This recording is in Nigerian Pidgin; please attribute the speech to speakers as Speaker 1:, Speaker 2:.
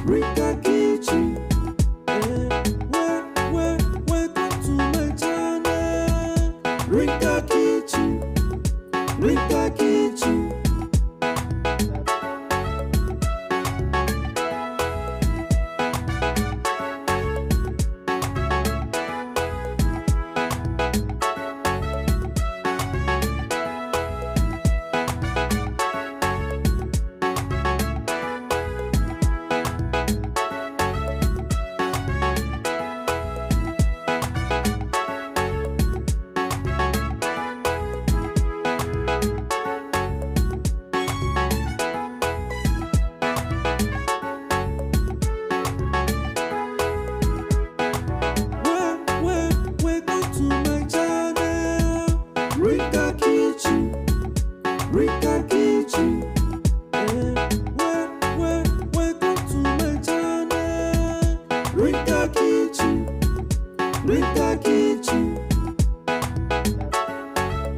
Speaker 1: Rika Kitchen. Welcome to my channel. Rika Kitchen. Rika Kitchen. Rika Kitchen, Rika Kitchen. Welcome to my channel. Rika